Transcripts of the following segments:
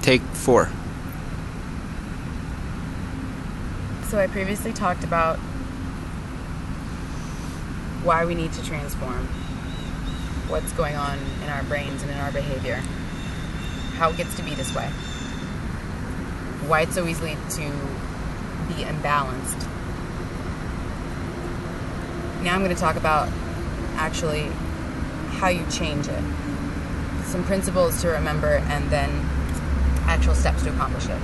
Take 4. So I previously talked about why we need to transform, what's going on in our brains and in our behavior, how it gets to be this way, why it's so easy to be imbalanced. Now I'm going to talk about actually how you change it, some principles to remember, and then actual steps to accomplish it.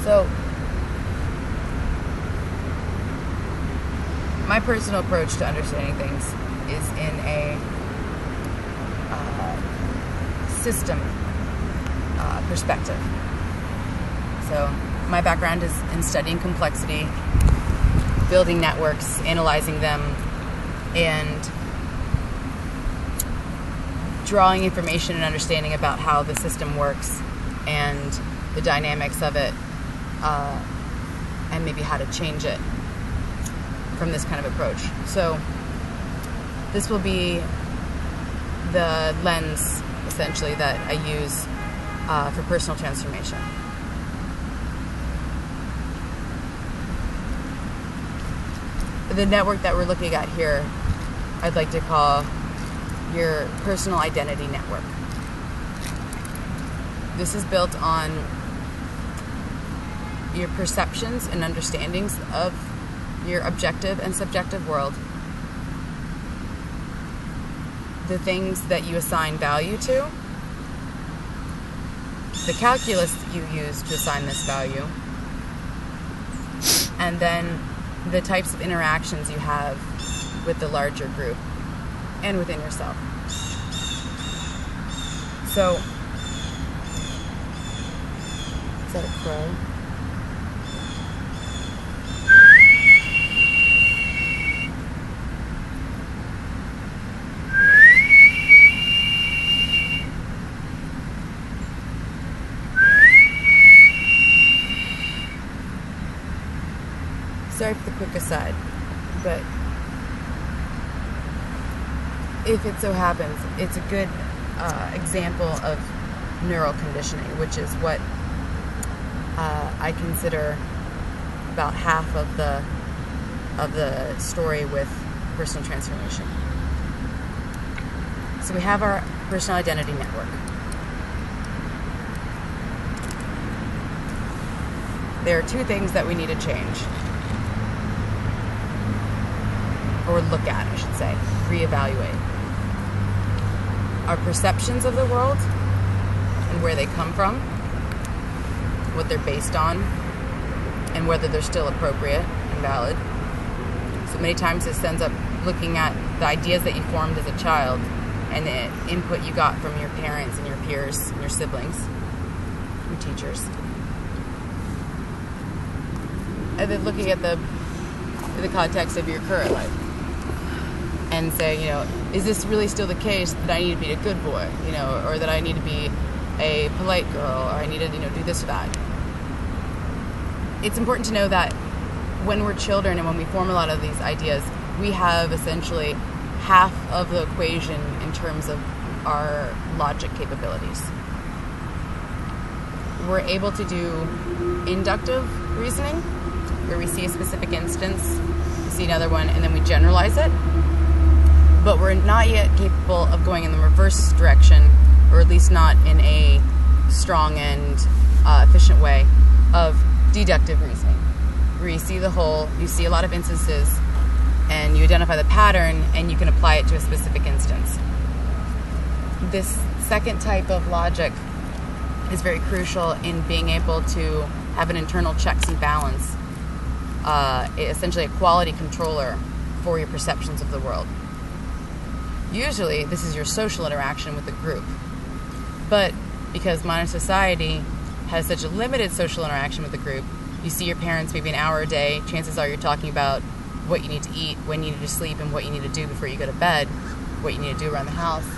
So, my personal approach to understanding things is in a system perspective. So, my background is in studying complexity, building networks, analyzing them, and drawing information and understanding about how the system works and the dynamics of it, and maybe how to change it from this kind of approach. So this will be the lens, essentially, that I use for personal transformation. The network that we're looking at here, I'd like to call your personal identity network. This is built on your perceptions and understandings of your objective and subjective world, the things that you assign value to, the calculus that you use to assign this value, and then the types of interactions you have with the larger group and within yourself. So, is that a crow? Sorry for the quick aside, but if it so happens, it's a good example of neural conditioning, which is what I consider about half of the story with personal transformation. So we have our personal identity network. There are two things that we need to change. Or look at, I should say, reevaluate. Our perceptions of the world and where they come from, what they're based on, and whether they're still appropriate and valid. So many times this ends up looking at the ideas that you formed as a child and the input you got from your parents and your peers and your siblings, your teachers. And then looking at the context of your current life. And say, is this really still the case that I need to be a good boy, or that I need to be a polite girl, or I need to, do this or that. It's important to know that when we're children and when we form a lot of these ideas, we have essentially half of the equation in terms of our logic capabilities. We're able to do inductive reasoning, where we see a specific instance, we see another one, and then we generalize it. But we're not yet capable of going in the reverse direction, or at least not in a strong and efficient way, of deductive reasoning, where you see the whole, you see a lot of instances, and you identify the pattern, and you can apply it to a specific instance. This second type of logic is very crucial in being able to have an internal checks and balance, essentially a quality controller for your perceptions of the world. Usually, this is your social interaction with the group. But because modern society has such a limited social interaction with the group, you see your parents maybe an hour a day, chances are you're talking about what you need to eat, when you need to sleep, and what you need to do before you go to bed, what you need to do around the house.